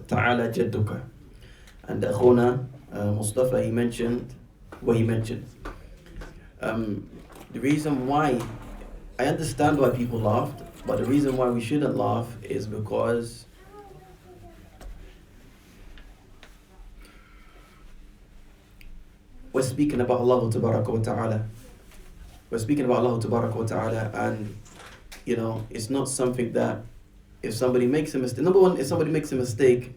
Ta'ala Jadduka. And Akhuna Mustafa, he mentioned what he mentioned. The reason why, I understand why people laughed, but the reason why we shouldn't laugh is because we're speaking about Allah Tabaraka wa Ta'ala. We're speaking about Allah Tabaraka wa Ta'ala, and it's not something that if somebody makes a mistake. Number one, if somebody makes a mistake,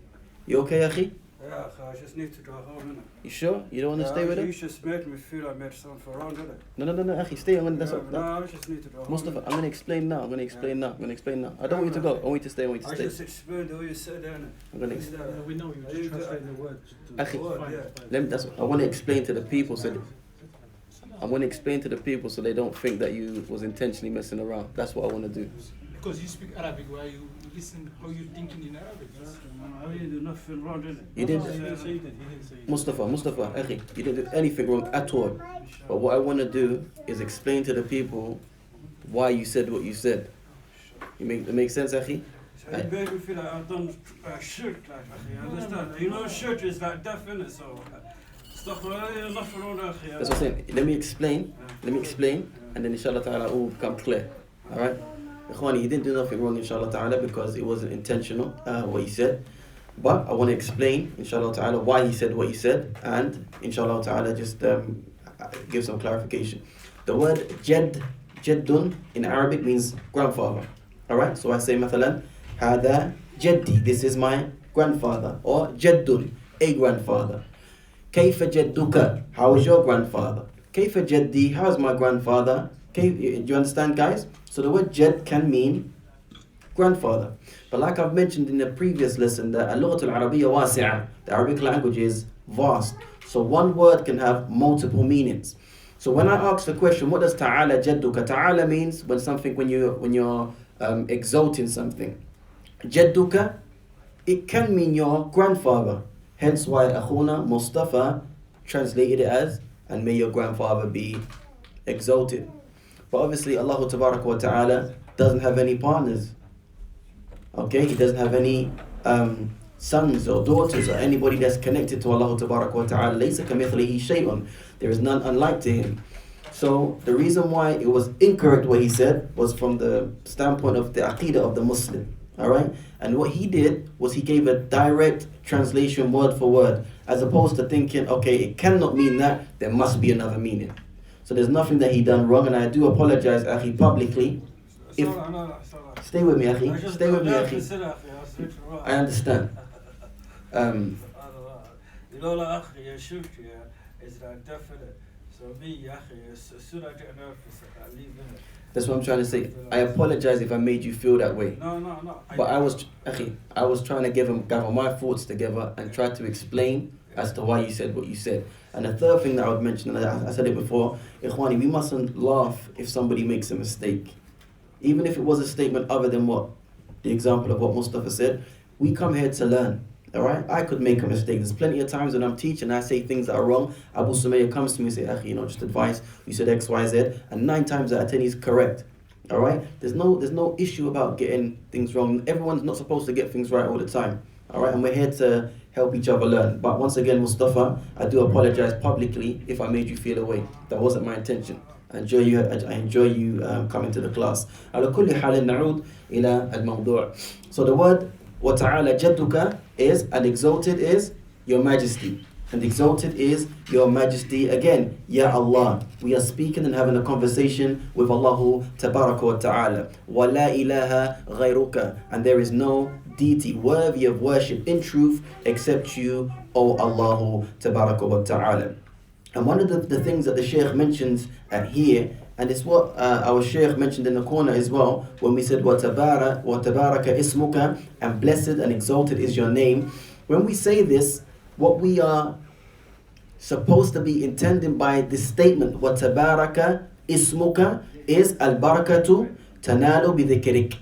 you okay, Akhi? Yeah, I just need to go home, innit? You sure? You don't want to stay with You him? just made me feel I made something wrong, innit? No, Akhi, stay. I just need to go home. Mustafa, I'm going to explain now. I don't want you to go. I want you to stay. I just explained what you said, innit? I'm going to explain. We know you're just translating the word. Akhi, Yeah. I want to explain to the people so they don't think that you was intentionally messing around. That's what I want to do. Because you speak Arabic, where you listen how you're thinking in Arabic. I didn't do nothing wrong, innit? You didn't. He didn't say it. Mustafa, Akhi, you didn't do anything wrong at all. But what I want to do is explain to the people why you said what you said. It makes sense, Akhi? So you made me feel like I've done shirk, like, you understand? You know, shirk is like death, innit? So, stuff like that, nothing wrong, akhi. That's what I'm saying. Let me explain, and then inshallah ta'ala all will become clear. Alright? Ikhwani, he didn't do nothing wrong, inshallah ta'ala, because it wasn't intentional, what he said. But I want to explain, inshallah ta'ala, why he said what he said, and inshallah ta'ala just give some clarification. The word jaddun in Arabic means grandfather. Alright? So I say, mathalan, hada jaddi, this is my grandfather, or jaddun, a grandfather. Kayfa jadduka, how is your grandfather? Kayfa jaddi, how is my grandfather? Do you understand, guys? So the word jad can mean grandfather. But like I've mentioned in the previous lesson, the al-lughat al-arabiyya wasi'a, the Arabic language is vast. So one word can have multiple meanings. So when I ask the question, what does ta'ala jadduka? Ta'ala means when you're exalting something. Jadduka, it can mean your grandfather. Hence why Akhuna Mustafa translated it as, and may your grandfather be exalted. But obviously Allah Tabaraka wa Ta'ala doesn't have any partners. Okay, he doesn't have any sons or daughters or anybody that's connected to Allah Tabaraka wa Ta'ala. Laysa kamithlihi shay'un. There is none unlike to him. So the reason why it was incorrect what he said was from the standpoint of the aqidah of the Muslim. Alright? And what he did was he gave a direct translation word for word, as opposed to thinking, okay, it cannot mean that, there must be another meaning. So there's nothing that he done wrong, and I do apologize, Akhi, publicly. Stay with me, Akhi. Stay with me, Akhi. I understand. You know, like, akhi, shirk, is like definite. So me, akhi, as soon as I get nervous, I leave, innit? That's what I'm trying to say. I apologize if I made you feel that way. No. But I was trying to gather my thoughts together and try to explain as to why you said what you said. And the third thing that I would mention, and I said it before, Ikhwani, we mustn't laugh if somebody makes a mistake. Even if it was a statement other than what the example of what Mustafa said, we come here to learn. Alright? I could make a mistake. There's plenty of times when I'm teaching, I say things that are wrong. Abu Sumayya comes to me and says, Akhi, just advice. You said X, Y, Z. And 9 times out of 10 he's correct. Alright? There's no issue about getting things wrong. Everyone's not supposed to get things right all the time. Alright? And we're here to help each other learn. But once again, Mustafa, I do apologize publicly if I made you feel away. That wasn't my intention. I enjoy you coming to the class. على كل حال نعود إلى الموضوع. So the word وَتَعَالَى جَدُّكَ is, and exalted is, your majesty. And exalted is your majesty again, Ya Allah. We are speaking and having a conversation with Allah Tabaraka wa Ta'ala. وَلَا إِلَهَ غَيْرُكَ. And there is no deity worthy of worship in truth except you, O Allah Tabaraka wa Ta'ala. And one of the things that the Shaykh mentions here, and it's what our Shaykh mentioned in the corner as well, when we said وَتَبَارَكَ ismuka, and blessed and exalted is your name. When we say this, what we are supposed to be intending by this statement, وَتَبَارَكَ ismuka, is al-barakatu tanalu bidhikrik.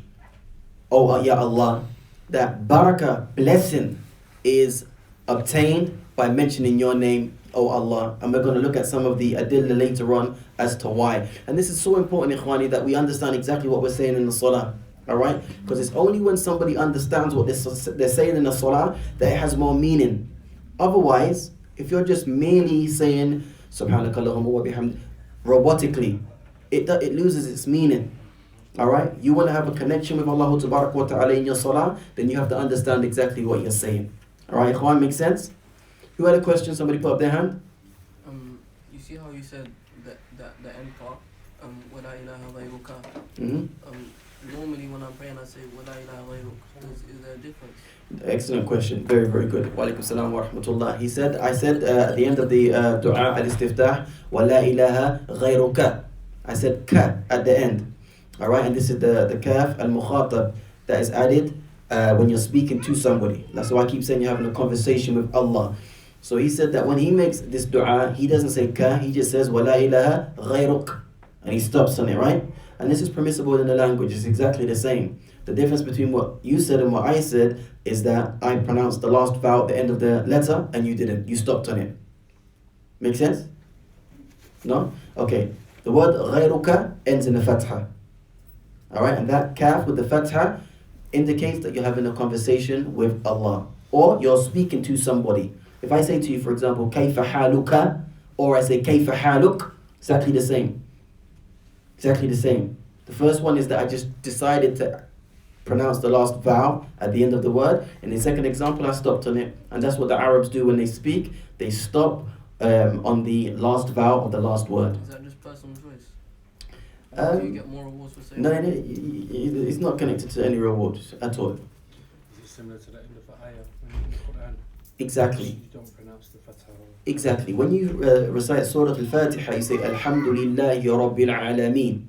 Oh, Ya Allah, that barakah, blessing, is obtained by mentioning your name, O Allah. And we're going to look at some of the adillah later on as to why. And this is so important, Ikhwani, that we understand exactly what we're saying in the salah. Alright? Because it's only when somebody understands what they're saying in the salah that it has more meaning. Otherwise, if you're just merely saying Subhanakallahumma wa bihamd robotically, it loses its meaning. Alright? You want to have a connection with Allah Tabarak wa Ta'ala in your salah, then you have to understand exactly what you're saying. Alright, Ikhwan, make sense? Who had a question? Somebody put up their hand? You see how you said that the end part, وَلَا إِلَهَ غَيْرُكَ. Normally when I'm praying I say وَلَا إِلَهَ غَيْرُكَ. Is there a difference? Excellent question. Very, very good. Wa alaikum salam wa rahmatullah. I said at the end of the dua al-istiftah, وَلَا إِلَهَ غَيْرُكَ. I said ka at the end. Alright, and this is the kaf al-mukhatab that is added when you're speaking to somebody. That's why I keep saying you're having a conversation with Allah. So he said that when he makes this dua, he doesn't say ka, he just says وَلَا إِلَهَ غَيْرُكَ. And he stops on it, right? And this is permissible in the language. It's exactly the same. The difference between what you said and what I said is that I pronounced the last vowel at the end of the letter and you didn't. You stopped on it. Make sense? No? Okay. The word غَيْرُكَ ends in a fatha. Alright, and that kaf with the fatha indicates that you're having a conversation with Allah. Or you're speaking to somebody. If I say to you, for example, كَيْفَ حَالُكَ, or I say كَيْفَ حَالُكَ, exactly the same. Exactly the same. The first one is that I just decided to pronounce the last vowel at the end of the word. In the second example, I stopped on it. And that's what the Arabs do when they speak. They stop on the last vowel of the last word. Is that just personal choice? Do you get more rewards for saying that? No, it's not connected to any rewards at all. Is it similar to the end of the ayah when you in the Quran? Exactly. You don't pronounce the fatha. Exactly. When you recite Surah Al-Fatiha, you say Alhamdulillahi Rabbil Alameen,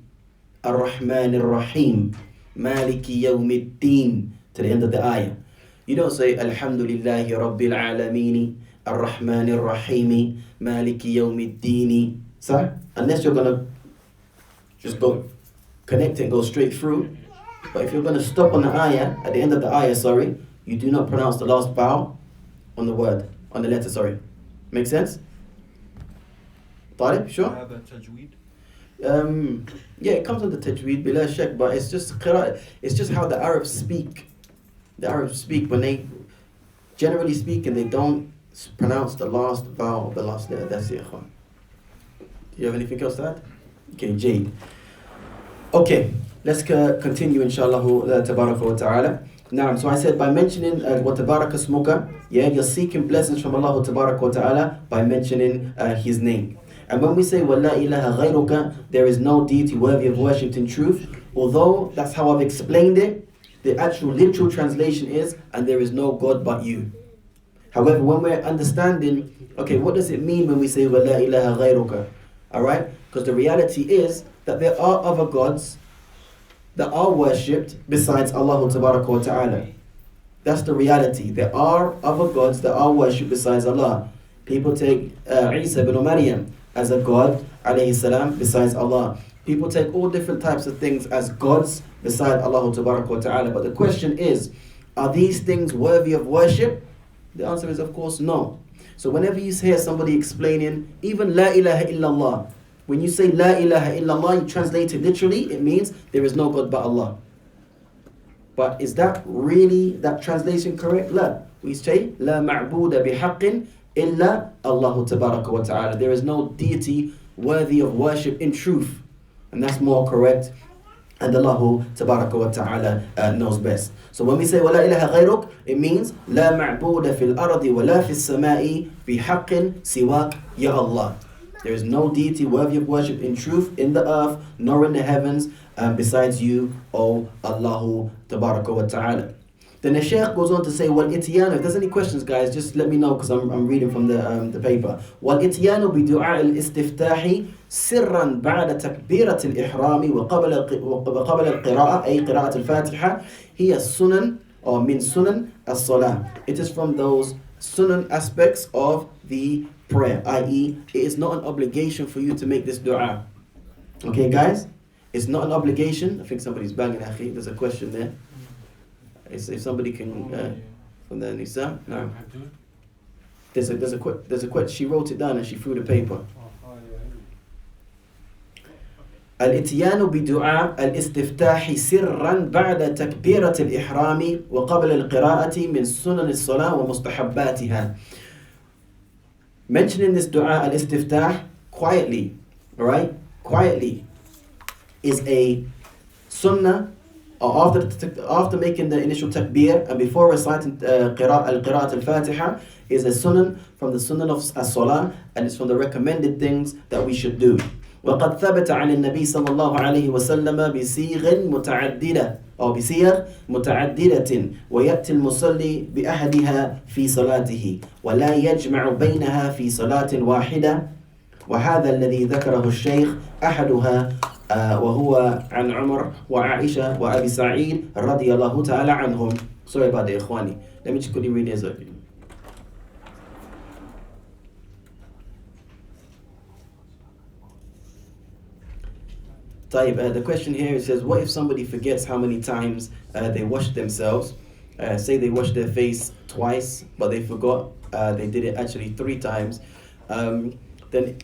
Ar-Rahman Ar-Rahim, Maliki Yawmiddin, to the end of the ayah. You don't say Alhamdulillahi Rabbil Alameen, Ar-Rahman Ar-Rahim, Maliki Yawmiddin. So, unless you're going to just go connect it and go straight through. But if you're going to stop on the ayah, at the end of the ayah, you do not pronounce the last vowel on the word, on the letter, Make sense? Talib, sure? Have a tajweed? Yeah, it comes under tajweed, bila shak, but it's just qira'ah. It's just how the Arabs speak. The Arabs speak when they, generally speaking, they don't pronounce the last vowel of the last letter. That's it, Khan. Do you have anything else to add? Okay, Jade. Okay, let's continue, inshallah, tabaraka wa ta'ala. Now, so I said by mentioning wa tabaraka smuka, you're seeking blessings from Allah tabaraka wa ta'ala by mentioning His name. And when we say وَلَا إِلَهَ غَيْرُكَ, there is no deity worthy of worship in truth, although that's how I've explained it, the actual literal translation is, and there is no God but you. However, when we're understanding, okay, what does it mean when we say وَلَا إِلَهَ غَيْرُكَ? Alright? Because the reality is that there are other gods that are worshipped besides Allah Tabaraka wa Ta'ala. That's the reality. There are other gods that are worshipped besides Allah. People take Isa ibn Maryam as a god, alayhi salam, besides Allah. People take all different types of things as gods besides Allah Tabaraka wa Ta'ala. But the question is, are these things worthy of worship? The answer is, of course, no. So whenever you hear somebody explaining, even La ilaha illallah, when you say La ilaha illallah, you translate it literally, it means there is no God but Allah. But is that really, that translation correct? La. We say, La ma'buda bihaqqin illa Allahu tabaraka wa ta'ala. There is no deity worthy of worship in truth. And that's more correct. And Allahu tabaraka wa ta'ala knows best. So when we say وَلَا إِلَهَ غَيْرُكَ, it means لَا مَعْبُودَ فِي الْأَرْضِ وَلَا فِي السَّمَاءِ بِحَقٍّ سِوَاكَ يَا Allah. There is no deity worthy of worship in truth in the earth nor in the heavens besides you, O Allahu tabaraka wa ta'ala. Then the Shaykh goes on to say, وَالْإِتْيَانُ, if there's any questions, guys, just let me know because I'm reading from the paper. وَالْإِتْيَانُ بِدُعَاءِ الْإِسْتِفْتَاحِ سِرًّا بَعْدَ تَكْبِيرَةِ الْإِحْرَامِ وَقَبَلَ الْقِرَاءَ أي قراءة الفاتحة هي السُنن or min sunan as-salah. It is from those sunan aspects of the prayer, i.e. it is not an obligation for you to make this dua. Okay, guys? It's not an obligation. I think somebody's banging, akhi. There's a question there. If somebody can from the Nisa, no. There's a question. She wrote it down and she threw the paper. الاتيان بدعاء الاستفتاح سرا بعد تكبيرة الإحرام وقبل القراءة من سنن الصلاة ومستحباتها. Mentioning this dua al-istiftah quietly, alright? Quietly is a sunnah, or after making the initial takbir and before reciting al-qira'at al-fatiha, is a sunnah from the sunnah of as-salah, and it's from the recommended things that we should do. وقد ثبت عن النبي صلى الله عليه وسلم بصيغ متعددة أو بصيغ متعددة ويأتي المصلي بأحدها في صلاته ولا يجمع بينها في صلاة واحدة، وهذا الذي ذكره الشيخ أحدها وهو عن عمر وعائشة وأبي سعيد رضي الله تعالى عنهم. Sorry about that, إخواني. Let me just quickly read this. The question here, it says, what if somebody forgets how many times they washed themselves? Say they washed their face twice, but they forgot they did it actually 3 times. Then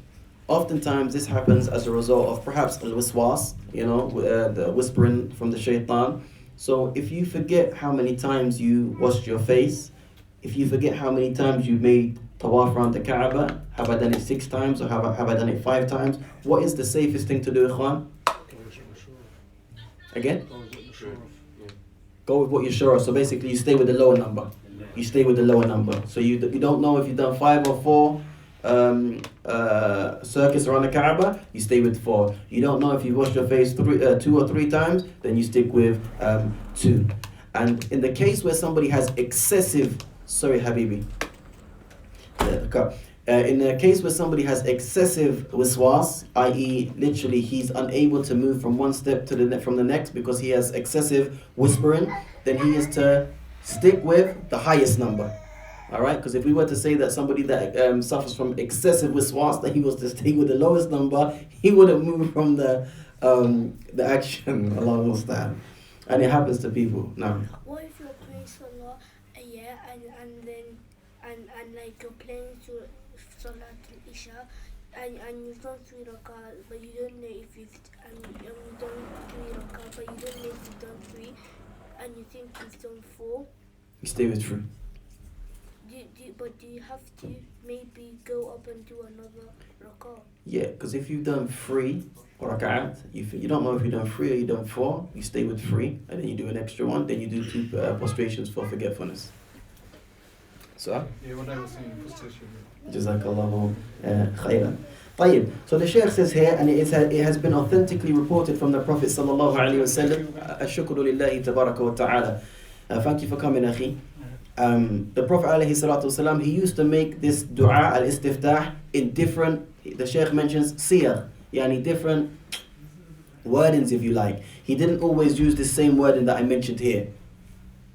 oftentimes this happens as a result of perhaps al-waswas, the whispering from the shaitan. So if you forget how many times you washed your face, if you forget how many times you made tawaf around the Kaaba, have I done it 6 times or have I done it 5 times? What is the safest thing to do, Ikhwan? Again? Go with what you're sure of. So basically you stay with the lower number. You stay with the lower number. So you don't know if you've done 5 or 4 circuits around the Kaaba, you stay with 4. You don't know if you washed your face 2 or 3 times, then you stick with 2. And in the case where somebody has excessive, sorry Habibi, in the case where somebody has excessive waswas, i.e. literally he's unable to move from one step to from the next because he has excessive whispering, then he is to stick with the highest number. Alright, because if we were to say that somebody that suffers from excessive waswas, that he was to stay with the lowest number, he wouldn't move from the action along with that. And it happens to people. Now, what if you're praying Salah and like you're praying Salat al-Isha and you've done 3 rakah, but you don't know if you've done 3 rakah, but you don't know if you've done 3, and you think you've done 4. you stay with 3. But do you have to maybe go up and do another rakah? Yeah, because if you've done 3 raka'at, you don't know if you've done 3 or you've done 4, you stay with 3, and then you do an extra one, then you do 2 prostrations for forgetfulness. So? Yeah, what I was saying, prostration. Jazakallahu khairan. طيب. So the Shaykh says here, and it has been authentically reported from the Prophet sallallahu alaihi wasallam. Ashukru lillahi tabaraka wa ta'ala. Thank you for coming, akhi. The Prophet alayhi salatu wasalam, he used to make this dua al-istiftah in different, the Shaykh mentions siyar, yani different wordings if you like. He didn't always use the same wording that I mentioned here.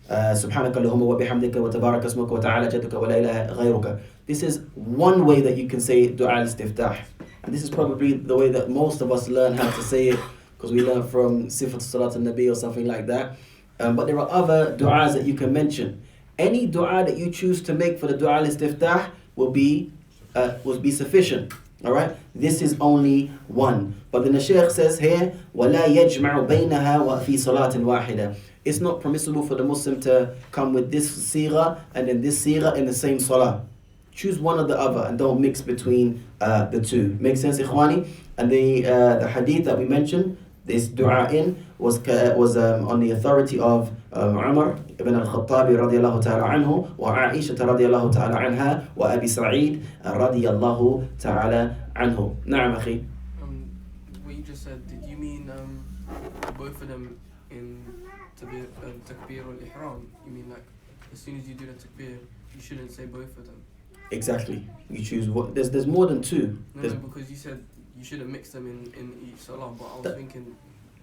سبحانك اللهم وبحمدك وتبارك اسمك وتعالى جدك ولا إله غيرك. This is one way that you can say dua al-istiftah. And this is probably the way that most of us learn how to say it, because we learn from Sifat Salat al-Nabi or something like that. But there are other du'as that you can mention. Any dua that you choose to make for the dua al-istiftah will be sufficient. Alright? This is only one. But then the Shaykh says here, وَلَا يَجْمَعُ بَيْنَهَا وَفِي صَلَاةٍ وَاحِدَةٍ. It's not permissible for the Muslim to come with this seerah and then this seerah in the same salah. Choose one or the other and don't mix between the two. Make sense, Ikhwani? And the hadith that we mentioned, this dua was on the authority of Umar ibn al-Khattabi radiyallahu ta'ala anhu, wa Aisha radiyallahu ta'ala anha, wa Abi Sa'id radiyallahu ta'ala anhu. Na'am, akhi. What you just said, did you mean both of them in takbir al-ihram? You mean like as soon as you do the takbir, you shouldn't say both of them? Exactly. You choose what. There's more than 2. No, because you said you shouldn't mix them in each salah, but I was thinking,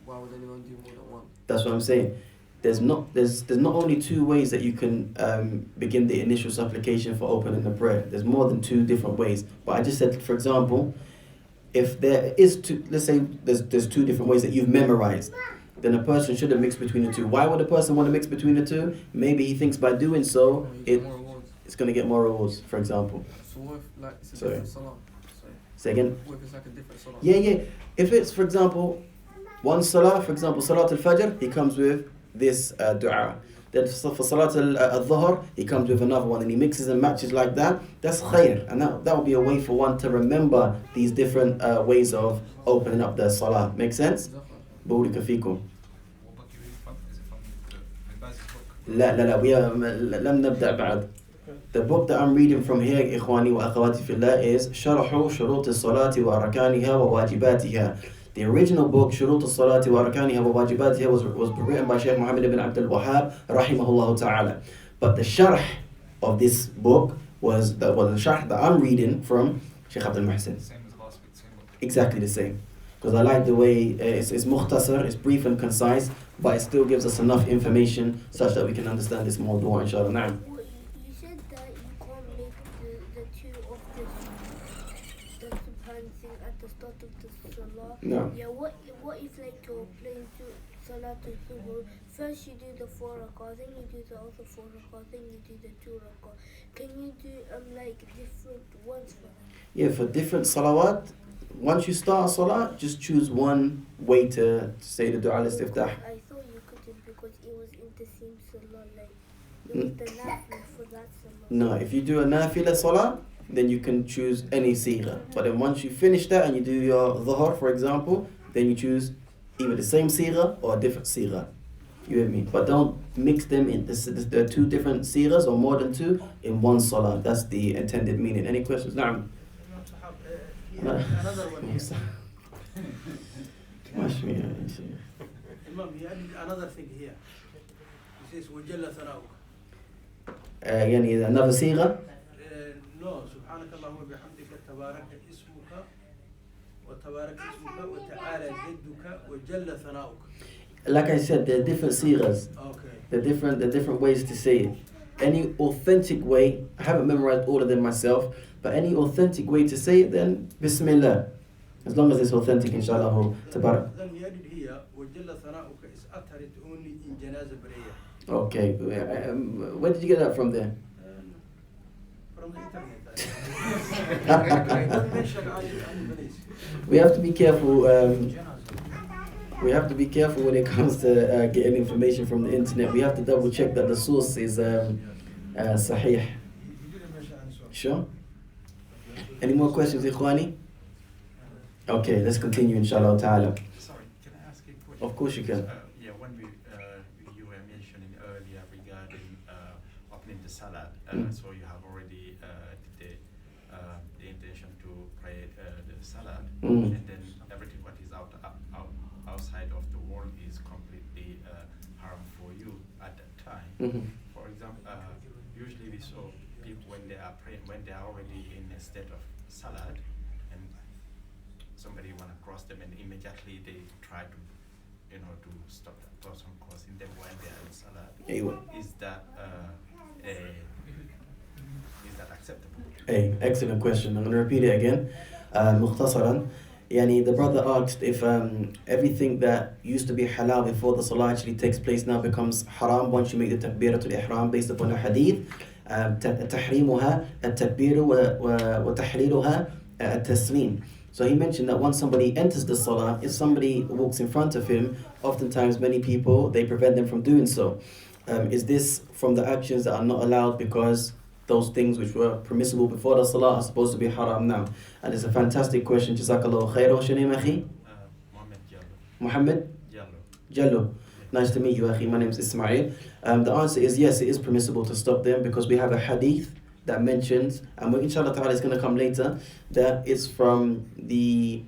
why would anyone do more than one? That's what I'm saying. There's not only 2 ways that you can begin the initial supplication for opening the prayer. There's more than 2 different ways. But I just said, for example, if there is 2, let's say there's 2 different ways that you've memorized, then a person shouldn't mix between the 2. Why would a person want to mix between the 2? Maybe he thinks by doing so, it's going to get more rewards, for example. So what if, like, it's a Sorry. different salah? Say again. If it's like a different salah. Yeah. If it's, for example, one salah, for example, Salat al-Fajr, he comes with this dua. Then for Salat al-Dhuhr, he comes with another one, and he mixes and matches like that. That's khair, and that will be a way for one to remember these different ways of opening up the salah. Make sense? بورك فيكم. لا لم نبدأ بعد. The book that I'm reading from here, إخواني وأخواتي في الله, is شرح شروط الصلاة وأركانها وواجباتها. The original book, شروط الصلاة وأركانها وواجباتها, was written by Sheikh Muhammad ibn Abdul Wahhab, rahimahullah ta'ala. But the sharh of this book was the sharh that I'm reading from Sheikh Abdul Muhsin. Same as last week, same book. Exactly the same. Because I like the way it's mukhtasar, it's brief and concise, but it still gives us enough information such that we can understand this more dua, inshallah. Na'am. Well, you said that you can't make the two of the subhan thing at the start of the salah. No. Yeah, what if like you're playing Salatul Zuhur, first you do the 4 rakah, then you do the other 4 rakah, then you do the 2 rakah. Can you do like different ones for that? Yeah, for different salawat, once you start a salah, just choose one way to say the dua al-istiftah. I thought you couldn't because it was in the same salah, like it was the nafil for that salah. No, if you do a nafila salah, then you can choose any sigha. But then once you finish that and you do your dhuhr, for example, then you choose either the same sigha or a different sigha. You with me? But don't mix them in. There are two different sighas or more than two in one salah. That's the intended meaning. Any questions? Na'am. Another one here. Imam, he added another thing here. He says, وَجَلَّ ثَنَاؤُكَ. يعني another sigha? No, سبحانك اللهم وبحمدك تبارك اسمك وتبارك اسمك وتعالى جدك وجل ثناؤك. Like I said, there are different sighas. Okay. The different ways to say it. Any authentic way, I haven't memorized all of them myself, but any authentic way to say it, then Bismillah. As long as it's authentic, inshallah. Tabarak. Then he added here, وَجَلَّ ثَنَاؤُكَ is uttered only in janazah prayer. Okay. Where did you get that from there? From the internet. Don't mention Ali. We have to be careful. We have to be careful when it comes to getting information from the internet. We have to double check that the source is sahih. He didn't mention Ali. Sure? Any more questions, Ikhwani? Okay, let's continue, inshallah ta'ala. Sorry, can I ask you a question? Of course you can. Yeah, when you were mentioning earlier regarding opening the salat, so you have already the intention to pray the salat, and then everything what is outside of the world is completely haram for you at that time. For example, usually we saw people when they are praying, when they are already in a state of salat, and somebody want to cross them, and immediately they try to, to stop that person crossing them when they are in salat. Is that acceptable? Hey, excellent question. I'm going to repeat it again. مختصرا, the brother asked if everything that used to be halal before the salah actually takes place now becomes haram once you make the takbiratul ihram based upon a hadith. تحريمها التكبير وتحليلها التسليم. So he mentioned that once somebody enters the salah, if somebody walks in front of him, oftentimes many people, they prevent them from doing so. Is this from the actions that are not allowed because those things which were permissible before the salah are supposed to be haram now? And it's a fantastic question. Jazakallahu khair. What's your name, akhi? Mohammed Jallo. Muhammad? Jallo. Nice to meet you, akhi. My name is Ismail. The answer is yes, it is permissible to stop them because we have a hadith that mentions, and inshallah ta'ala is going to come later, that it's from the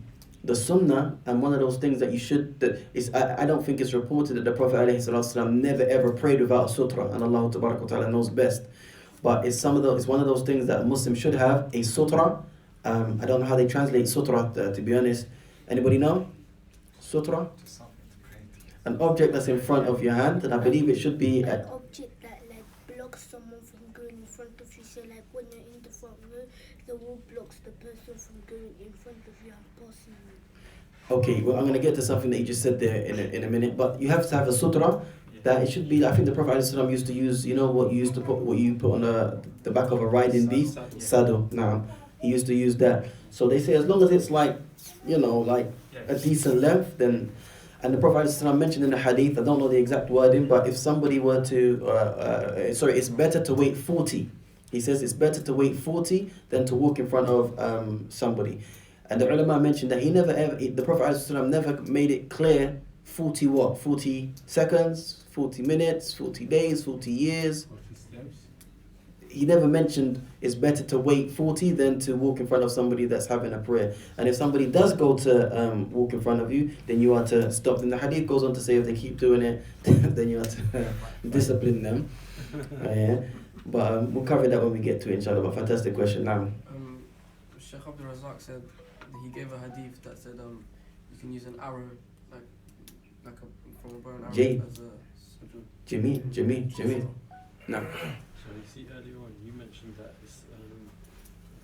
sunnah, and one of those things that you should, I don't think it's reported that the Prophet ﷺ never ever prayed without a sutra, and Allah ta'ala knows best. But it's one of those things that a Muslim should have, a sutra. I don't know how they translate sutra, to be honest. Anybody know? Sutra? An object that's in front of your hand, and I believe it should be An object that blocks someone from going in front of you. So when you're in the front row, the wall blocks the person from going in front of you and passing you. Okay, well, I'm going to get to something that you just said there in a minute, but you have to have a sutra that it should be, I think the Prophet ﷺ used to use, what you put on the back of a riding beast? Saddle. Now, he used to use that. So they say as long as it's like, you know, like a decent length, then. And the Prophet ﷺ mentioned in the hadith, I don't know the exact wording, but if somebody were to, it's better to wait 40. He says it's better to wait 40 than to walk in front of somebody. And the ulama mentioned that the Prophet ﷺ never made it clear 40 what? 40 seconds, 40 minutes, 40 days, 40 years. He never mentioned it's better to wait 40 than to walk in front of somebody that's having a prayer. And if somebody does go to walk in front of you, then you are to stop. Then the hadith goes on to say if they keep doing it, then you are to discipline them. Yeah. But we'll cover that when we get to it, inshallah. But fantastic question now. Sheikh Abdul Razak said he gave a hadith that said you can use an arrow from a bow and arrow as a sujood. Jameel. No. So you see earlier on you mentioned that it's,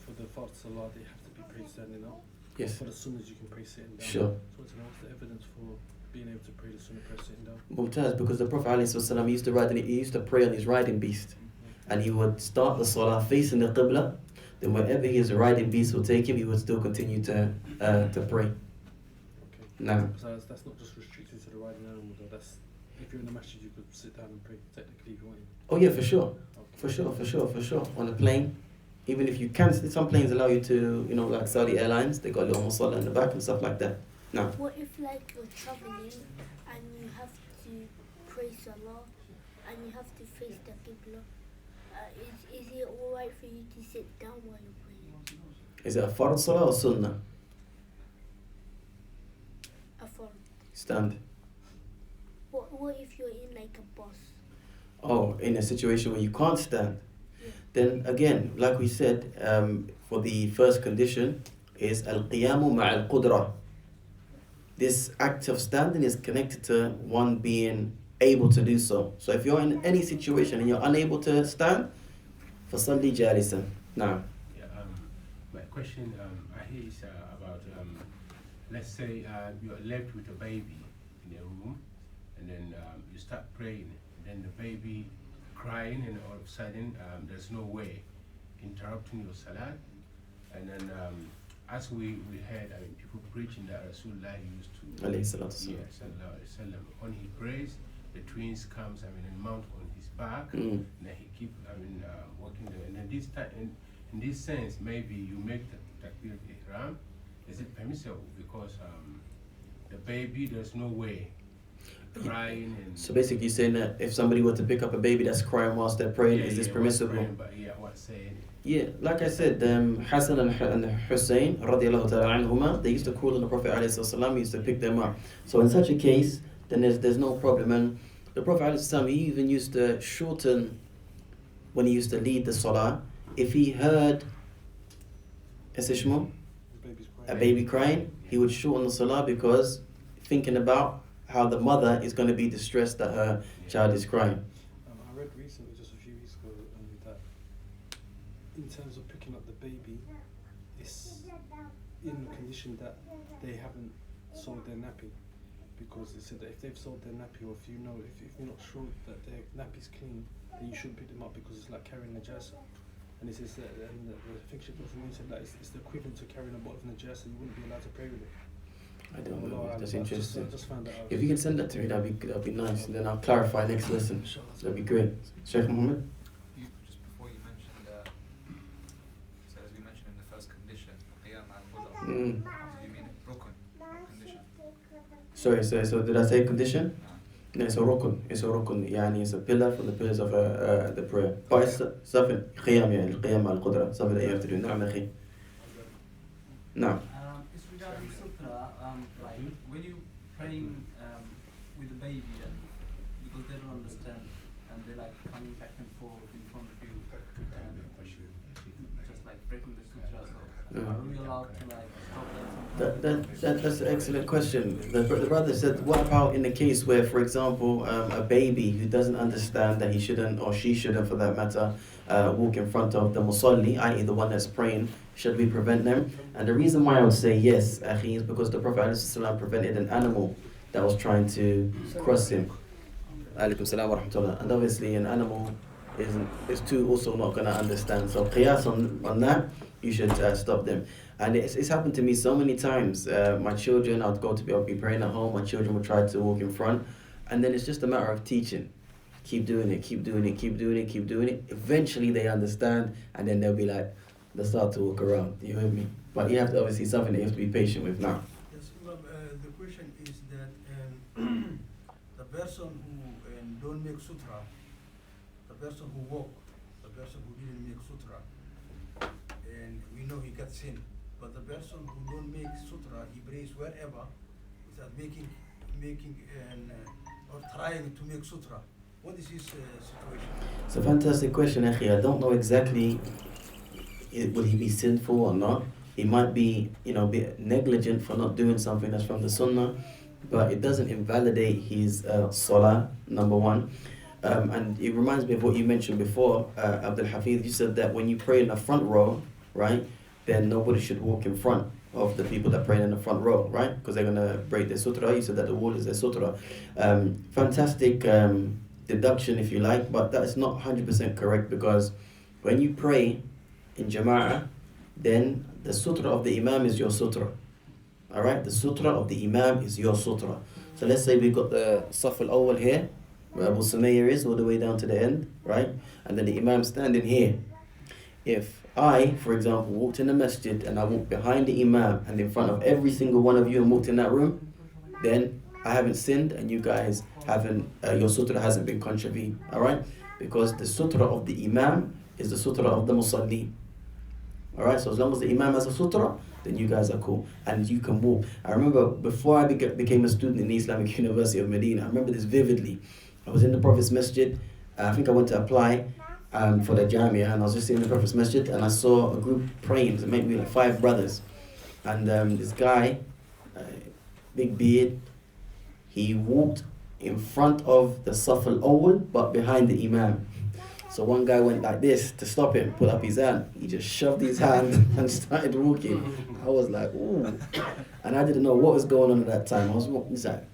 for the fard salah they have to be prayed standing up. Yes. For the sunnahs you can pray sitting down. Sure. So what's the evidence for being able to pray the sunnah prayer sitting down? Mumtaz, because the Prophet ﷺ used to pray on his riding beast. And he would start the salah facing the qibla. Then wherever his riding beast would take him, he would still continue to pray. Okay. Now. So that's not just restricted to the riding animal though. That's if you're in the masjid you could sit down and pray technically if you want. Oh yeah, for sure. Okay. For sure. On a plane, even if you can, some planes allow you to, you know, like Saudi Airlines, they got a little musalla in the back and stuff like that. Now. What if like you're traveling and you have to pray salah and you have to face the qibla? Is it alright for you to sit down while you're praying? Is it a fard salah or sunnah? A fard. Stand. What if you're in like a bus? Oh, in a situation where you can't stand. Yeah. Then again, like we said, for the first condition is al-qiyamu ma'al-qudra. This act of standing is connected to one being able to do so. So if you're in any situation and you're unable to stand, fasalli jalisan. Now. Yeah, my question I hear is about let's say you're left with a baby in a room, and then you start praying, and then the baby crying, and all of a sudden there's no way interrupting your salat, and then as we heard, people preaching that Rasulullah used to, sallallahu alaihi wasallam, when he prays, the twins comes, and mount on his back, and then he keep, walking there. And then this time, in this sense, maybe you make the takbir ihram. Is it permissible because the baby, there's no way crying and. So basically, you're saying that if somebody were to pick up a baby that's crying whilst they're praying, is this permissible? Praying, but what's saying? Yeah, like I said, Hassan and Hussein, radiallahu ta'ala anhuma, they used to call on the Prophet alayhi salam, he used to pick them up. So in such a case, then there's no problem. And the Prophet alayhi salam, he even used to shorten when he used to lead the salah. If he heard a baby crying, he would shorten the salah because thinking about how the mother is going to be distressed that her child is crying. I read recently, just a few weeks ago, that in terms of picking up the baby, it's in the condition that they haven't sold their nappy, because it said that if they've sold their nappy, or if you're not sure that their nappy's clean, then you shouldn't pick them up because it's like carrying najasa. And it says that, and the fiction said that it's the equivalent to carrying a bottle of najasa. You wouldn't be allowed to pray with it. I don't know. That's interesting. I just found that out. If you can send that to me, that'd be nice, and then I'll clarify next lesson. That'd be great. Sheikh Muhammad. Just before you mentioned, so as we mentioned in the first condition, qiyam al-qudra. Do you mean rukun condition? Sorry, so did I say condition? No, it's a rukun. It's a pillar from the pillars of the prayer. But it's something qiyam, qiyam al-qudra, something that you have to do. Na'am akhi. Now. It's regarding sutra, like when you praying with a baby, because they don't understand and they're like coming back and forth in front of you, just like breaking the sutra. So are we allowed to like stop that? That's an excellent question. The brother said, what about in the case where, for example, a baby who doesn't understand that he shouldn't, or she shouldn't for that matter, walk in front of the musalli, i.e. the one that's praying, should we prevent them? And the reason why I would say yes, akhi, is because the Prophet ﷺ prevented an animal that was trying to cross him. Alaykum salam wa rahmatullah. And obviously an animal is too also not going to understand. So qiyas on that, you should stop them. And it's happened to me so many times. My children, I'll be praying at home, my children would try to walk in front, and then it's just a matter of teaching. Keep doing it, keep doing it, keep doing it, keep doing it. Eventually they understand, and then they'll be like, they'll start to walk around. You hear me? But you have to obviously something that you have to be patient with now. Yes, the question is that the person who don't make sutra, the person who walk, the person who didn't make sutra, and we know he got sin. But the person who don't make sutra, he prays wherever without making or trying to make sutra. What is his situation? It's a fantastic question, Akhi. I don't know exactly will he be sinful or not. He might be, be negligent for not doing something that's from the Sunnah, but it doesn't invalidate his salah, number one. And it reminds me of what you mentioned before, Abdul Hafiz. You said that when you pray in the front row, right, then nobody should walk in front of the people that pray in the front row, right? Because they're going to break their sutra. You said that the wall is their sutra. Fantastic deduction, if you like, but that is not 100% correct, because when you pray in Jama'ah, then the sutra of the Imam is your sutra. Alright? The sutra of the Imam is your sutra. So let's say we've got the Saf al-Awwal here, where Abu Sumayr is, all the way down to the end, right? And then the Imam standing here. If I, for example, walked in the masjid and I walked behind the Imam and in front of every single one of you and walked in that room, then I haven't sinned and you guys haven't, your sutra hasn't been contravened, alright? Because the sutra of the Imam is the sutra of the Musalli. Alright, so as long as the Imam has a sutra, then you guys are cool and you can walk. I remember before I became a student in the Islamic University of Medina, I remember this vividly. I was in the Prophet's Masjid, I think I went to apply for the Jamia, and I was just in the Prophet's Masjid and I saw a group praying, so maybe like 5 brothers. And this guy, big beard, he walked in front of the Saf al-Awwal but behind the Imam. So one guy went like this to stop him, put up his hand. He just shoved his hand and started walking. I was like, ooh. And I didn't know what was going on at that time. I was walking, it's like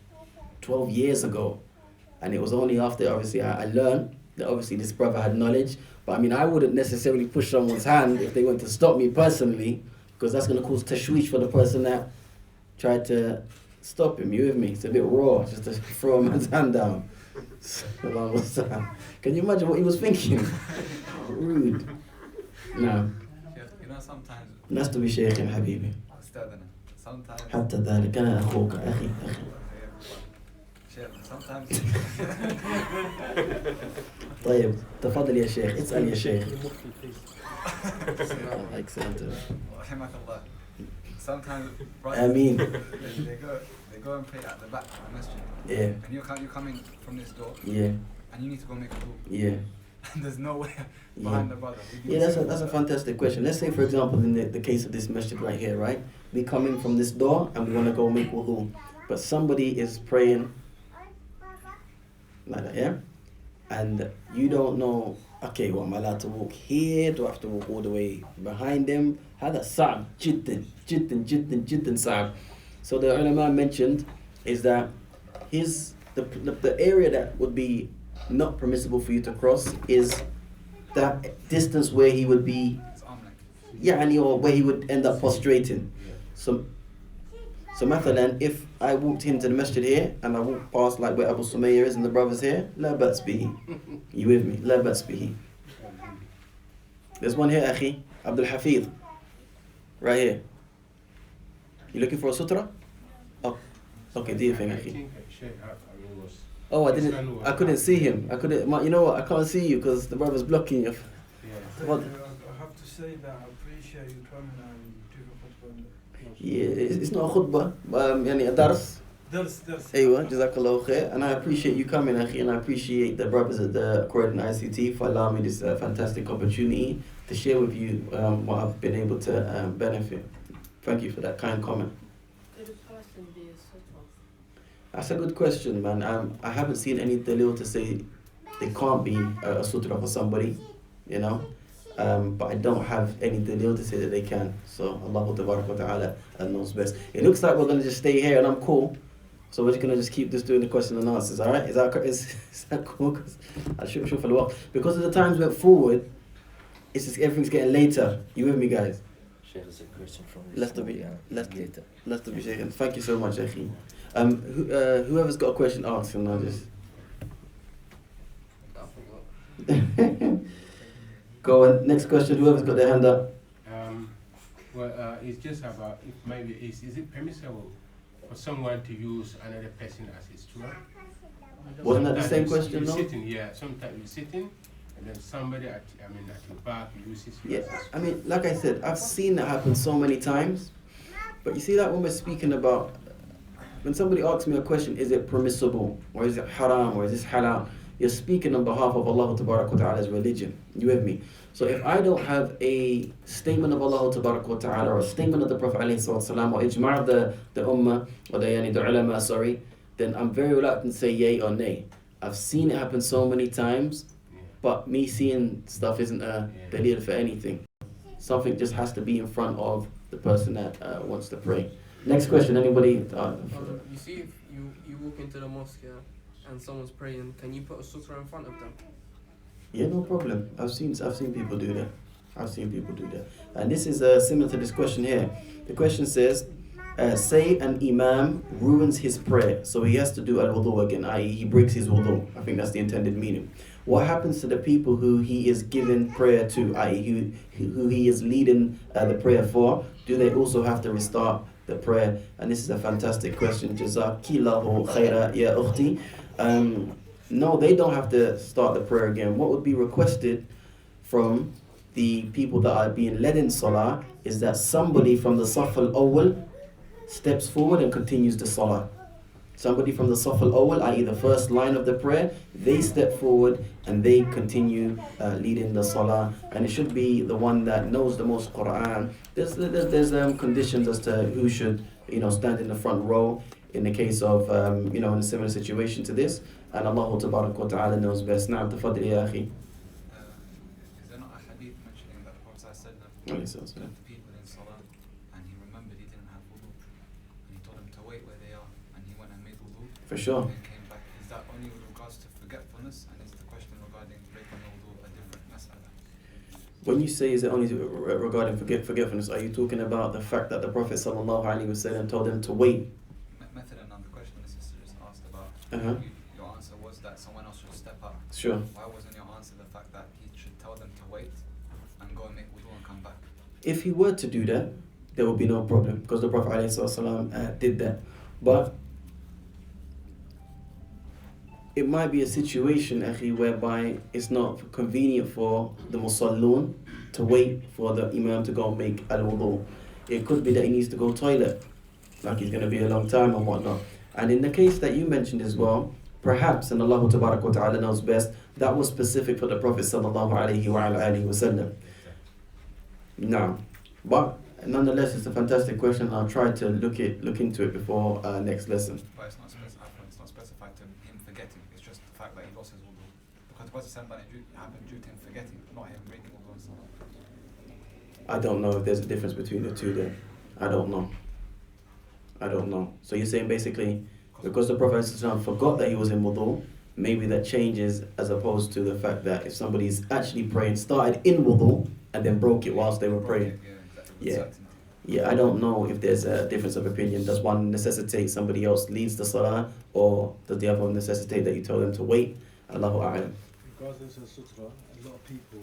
12 years ago. And it was only after, obviously, I learned that obviously this brother had knowledge. But I mean, I wouldn't necessarily push someone's hand if they went to stop me personally, because that's going to cause tashwish for the person that tried to stop him. You with me? It's a bit raw just to throw a man's hand down. Can you imagine what he was thinking? Rude. No. Sometimes. لست بشيخ حبيبي. Sometimes. حتى ذلك أنا أخوك أخي. Sometimes. طيب تفضل يا شيخ اسأل يا شيخ. Excellent. Sometimes. I mean. They go and pray at the back of the masjid. Yeah. And you come in from this door. Yeah. And you need to go make a wudu. Yeah. And there's no way behind the brother. Yeah, that's a fantastic question. Let's say, for example, in the case of this masjid right here, right? We come in from this door and we want to go make wudu. But somebody is praying like that, yeah? And you don't know, okay, well, am I allowed to walk here? Do I have to walk all the way behind him? هذا صعب جدا جدا جدا جدا صعب. So the ulama mentioned is that the area that would be not permissible for you to cross is that distance where he would be, or where he would end up prostrating. So mathalan, if I walked into the masjid here and I walked past like where Abu Sumayr is and the brothers here, la bats bihi. You with me? La bats bihi. There's one here, akhi, Abdul Hafiz, right here. You looking for a sutra? Oh, okay, do you think, akhi? Oh, I couldn't see him. You know what? I can't see you because the brother's blocking you. I have to say that I appreciate you coming and doing a khutbah. Yeah, it's not a khutbah, يعني a dars. Dars. Aywa, jazakallahu khair. And I appreciate you coming, akhi, and I appreciate the brothers at the Croydon ICT for allowing me this fantastic opportunity to share with you what I've been able to benefit. Thank you for that kind comment. That's a good question, man. I haven't seen any dalil to say there can't be a sutra for somebody, you know. But I don't have any dalil to say that they can. So Allah Ta'ala knows best. It looks like we're going to just stay here and I'm cool. So we're just going to just keep just doing the question and answers, alright? Is that cool? Because as the times went forward, it's just everything's getting later. You with me, guys? Sheikh is a question from Left to be, Somalia. left Later. to be shaken. Thank you so much, Akhi. Whoever's got a question, ask, and I'll just I forgot. go on. Next question. Whoever's got their hand up. It's just about if maybe is it permissible for someone to use another person as his tool? Wasn't that the same Sometimes question, you're no? sitting, yeah. Sometimes you're sitting, and then somebody at your back uses you Yeah, as his I mean, like I said, I've seen that happen so many times. But you see that when we're speaking about, when somebody asks me a question, is it permissible, or is it haram, or is this halal? You're speaking on behalf of Allah Ta'ala's religion. You with me? So if I don't have a statement of Allah Ta'ala or a statement of the Prophet alayhi salatu or ijma' of the ummah, or the ulama, sorry, then I'm very reluctant to say yay or nay. I've seen it happen so many times, but me seeing stuff isn't a dalil for anything. Something just has to be in front of the person that wants to pray. Next question, anybody? You see, if you walk into the mosque, yeah, and someone's praying, can you put a sutra in front of them? Yeah, no problem. I've seen people do that. And this is similar to this question here. The question says, say an imam ruins his prayer, so he has to do al-wudu again, i.e. he breaks his wudu. I think that's the intended meaning. What happens to the people who he is giving prayer to, i.e. who he is leading the prayer for? Do they also have to restart the prayer? And this is a fantastic question. Jazakillahu khaira ya ukhti. No, they don't have to start the prayer again. What would be requested from the people that are being led in salah is that somebody from the Saf al-Awwal steps forward and continues the salah. Somebody from the Saf al-Awwal, i.e. the first line of the prayer, they step forward and they continue leading the salah. And it should be the one that knows the most Quran. There's conditions as to who should stand in the front row in the case of in a similar situation to this. And Allah Ta'ala knows best. Na'am, tafadli ya akhi. Is there not a hadith mentioning that the Prophet said that the people in Salah and he remembered he didn't have wudu and he told them to wait where they are and he went and made wudu For sure. and came back. Is that only with regards to forgetfulness, and is the question regarding breaking the wudu a different mas'ala? When you say is it only regarding forgetfulness, are you talking about the fact that the Prophet sallallahu alaihi wasallam told them to wait? Method and the question the sister just asked about. Your answer was that someone else should step up. Sure. Why wasn't your answer the fact that he should tell them to wait and go and make wudu and come back? If he were to do that, there would be no problem because the Prophet ﷺ did that. But it might be a situation, akhi, whereby it's not convenient for the musallun to wait for the imam to go and make al-wudu. It could be that he needs to go toilet, like he's going to be a long time and whatnot. And in the case that you mentioned as well, perhaps, and Allah Ta'ala knows best, that was specific for the Prophet sallallahu alaihi wasallam. Now, but nonetheless, it's a fantastic question. And I'll try to look into it before next lesson. But it's not specified to him forgetting. It's just the fact that he lost his wudu. Because the Prophet said that it happened due to him forgetting, not him breaking wudu and salah. I don't know if there's a difference between the two there. I don't know. So you're saying basically, because the Prophet ﷺ forgot that he was in wudu, maybe that changes as opposed to the fact that if somebody's actually praying, started in wudu, and then broke it whilst they were praying. Yeah, I don't know if there's a difference of opinion. Does one necessitate somebody else leads the salah, or does the other one necessitate that you tell them to wait? Allahu A'lam. Regardless of sutra, a lot of people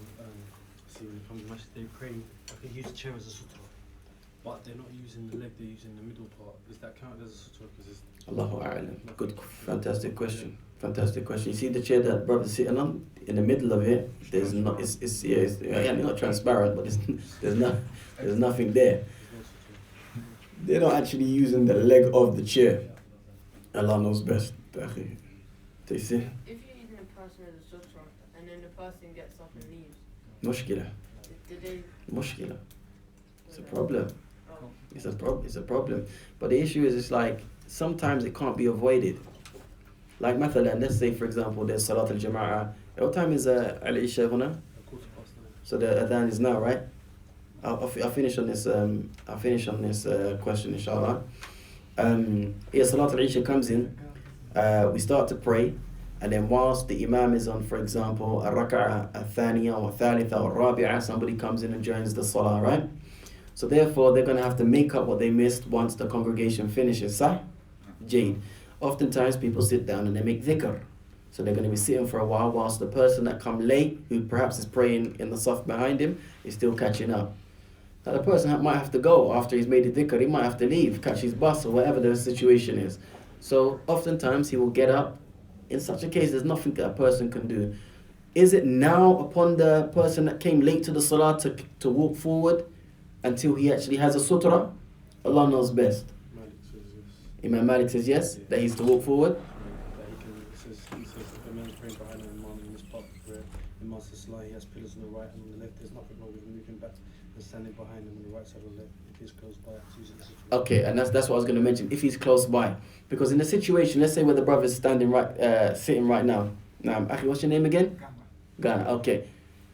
see when they come to masjid, they pray like they use a chair as a sutra, but they're not using the leg, they're using the middle part. Does that count as a sutra? Allahu A'lam. Good, fantastic question. You see the chair that brother's sitting on? In the middle of it, there's not. It's not transparent, but there's nothing there. They're not actually using the leg of the chair. Allah knows best. They say. If you're using a person as a sutra and then the person gets up and leaves, Mushkila. Mushkila. It's a problem. It's a problem. But the issue is, it's like sometimes it can't be avoided. Like mathalan, let's say for example there's Salat al-Jama'ah. What time is al-Isha huna? So the adhan is now, right? I'll finish on this. Question, inshallah. Salat al-Isha comes in. We start to pray, and then whilst the imam is on, for example, a rak'ah, a thaniya, or thalitha, or rabi'ah, somebody comes in and joins the salah, right? So therefore, they're going to have to make up what they missed once the congregation finishes. Sah? Jade. Oftentimes, people sit down and they make dhikr. So they're going to be sitting for a while whilst the person that come late, who perhaps is praying in the saf behind him, is still catching up. Now the person might have to go after he's made the dhikr. He might have to leave, catch his bus or whatever the situation is. So oftentimes he will get up. In such a case, there's nothing that a person can do. Is it now upon the person that came late to the salah to walk forward until he actually has a sutra? Allah knows best. Malik says yes. Imam Malik says yes, that he's to walk forward. He says if a man's praying behind an imam in this part of the prayer, the imam says salah, he has pillars on the right and on the left. There's nothing wrong with moving back and standing behind him on the right side or left if he's close by. It's usually the situation. Okay, and that's what I was going to mention. If he's close by, because in the situation, let's say where the brother's standing right, sitting right now. Now, Akhi, what's your name again? Ghana. Okay.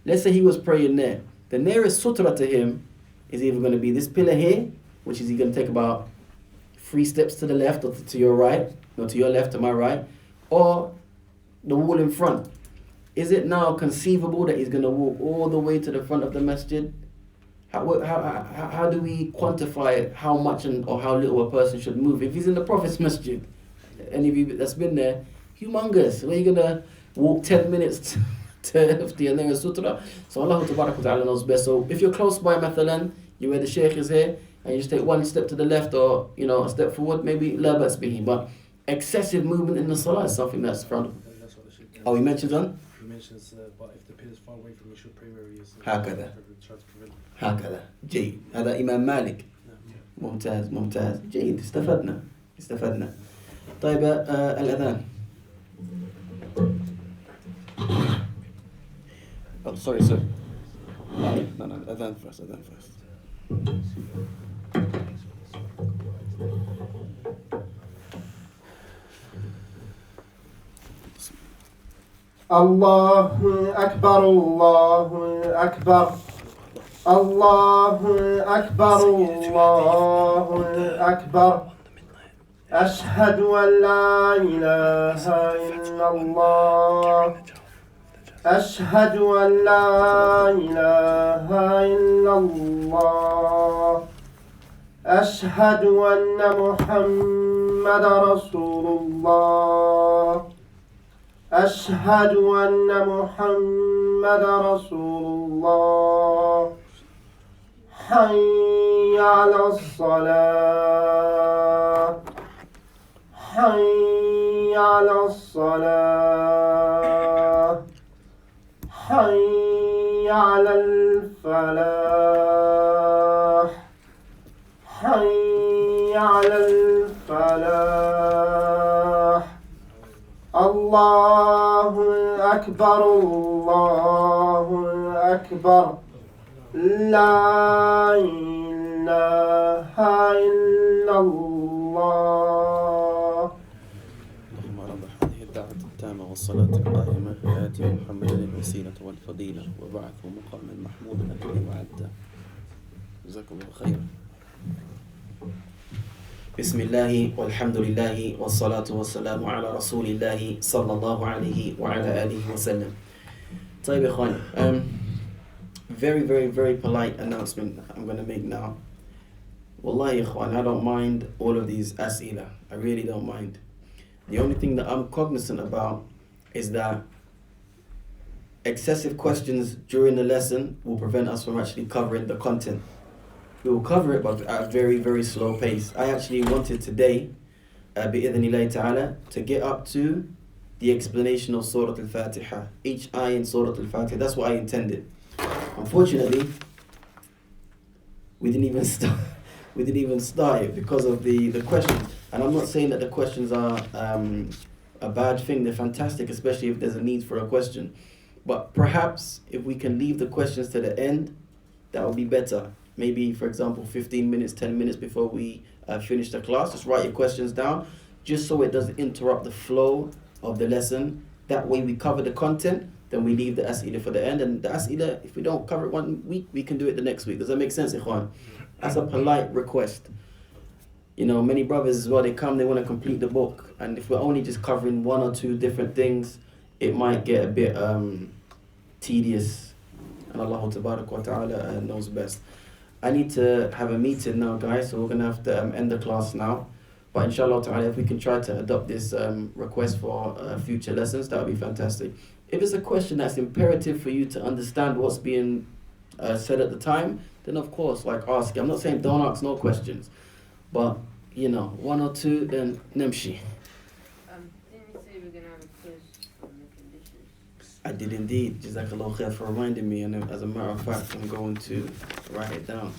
Let's say he was praying there. The nearest sutra to him is either going to be this pillar here, which is he going to take about 3 steps to the left or to your right, no, to your left, to my right, or the wall in front. Is it now conceivable that he's going to walk all the way to the front of the masjid? How do we quantify how much or how little a person should move? If he's in the Prophet's masjid, any of you that's been there, humongous. Where are you going to walk 10 minutes to the nearest sutra? So Allah Ta'ala knows best. So if you're close by, mathalan, you where the Shaykh is here, and you just take 1 step to the left or a step forward, maybe la bas bihi. But excessive movement in the salah is something that's frowned upon. Oh, he mentions on? He mentions, but if the pillar's far away from you, you should pray where he is. هكذا هكذا جيد. هذا إمام مالك. ممتاز ممتاز جيد. استفدنا. طيب الأذان. Oh, sorry, sir. No, أذان first. الله أكبر الله أكبر الله أكبر الله أكبر أشهد أن لا إله إلا الله أشهد أن لا إله إلا الله أشهد أن محمد رسول الله أشهد أن محمد رسول الله حي على الصلاة حي على الصلاة حي على الفلاح حي على الفلاح الله أكبر الله أكبر لا إله إلا الله. اللهم رب هذه الدعوة التامة والصلاة القائمة آت محمدا الوسيلة والفضيلة وبعثه مقاما محمودا الذي وعدته. جزاكم الله خيرا. بسم الله والحمد لله والصلاة والسلام على رسول الله صلى الله عليه وعلى آله وسلم. طيب إخواني, very, very, very polite announcement I'm going to make now. Wallahi ikhwan, I don't mind all of these as'ila. I really don't mind. The only thing that I'm cognizant about is that excessive questions during the lesson will prevent us from actually covering the content. We will cover it, but at a very, very slow pace. I actually wanted today, bi'idhnillahi ta'ala, to get up to the explanation of Surah Al-Fatiha. Each ayah in Surah Al-Fatiha. That's what I intended. Unfortunately, we didn't even start. We didn't even start it because of the questions. And I'm not saying that the questions are a bad thing. They're fantastic, especially if there's a need for a question. But perhaps if we can leave the questions to the end, that would be better. Maybe, for example, 15 minutes, 10 minutes before we finish the class, just write your questions down, just so it doesn't interrupt the flow of the lesson. That way we cover the content, then we leave the as'ila for the end. And the as'ila, if we don't cover it 1 week, we can do it the next week. Does that make sense, ikhwan? That's a polite request. You know, many brothers as well, they come, they want to complete the book. And if we're only just covering 1 or 2 different things, it might get a bit tedious. And Allah Ta'ala knows best. I need to have a meeting now, guys, so we're going to have to end the class now. But inshallah ta'ala, if we can try to adopt this request for future lessons, that would be fantastic. If it's a question that's imperative for you to understand what's being said at the time, then of course, like, ask. I'm not saying don't ask no questions, but, you know, one or two, then nimshi. Didn't you say we're going to have a quiz on the conditions? I did indeed. Jazakallah khair for reminding me, and as a matter of fact, I'm going to write it down.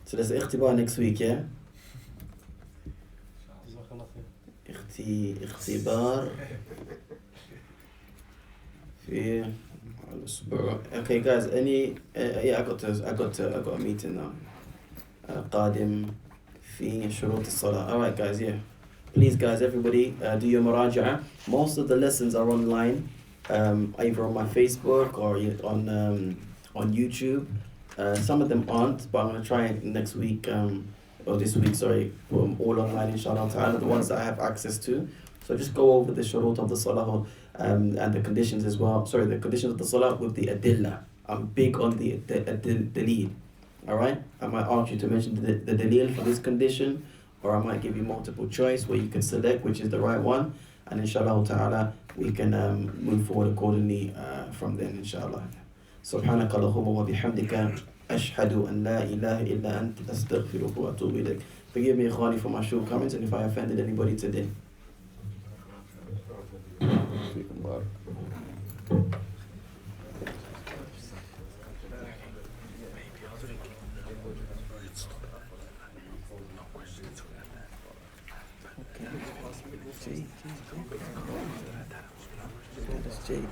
So there's ikhtibar next week, yeah? اختبار في الأسبوع. Okay, guys. Yeah, I got a meeting now. قادم في شروط الصلاة. Alright, guys. Yeah. Please, guys, everybody, do your muraja'a. Most of the lessons are online, either on my Facebook or on YouTube. Some of them aren't, but I'm gonna try it next week. Or this week, sorry, put them all online, inshallah ta'ala, the ones that I have access to. So just go over the shurut of the salah and the conditions as well. Sorry, the conditions of the salah with the adillah. I'm big on the daleel. Alright? I might ask you to mention the daleel for this condition, or I might give you multiple choice where you can select which is the right one. And inshallah ta'ala, we can move forward accordingly from then, inshallah. سبحانك اللهم وبحمدك أشهد أن لا إله إلا أنت أستغفرك وأتوب إليك. Forgive me, Ikhwani, for my shortcomings and if I offended anybody today. Okay.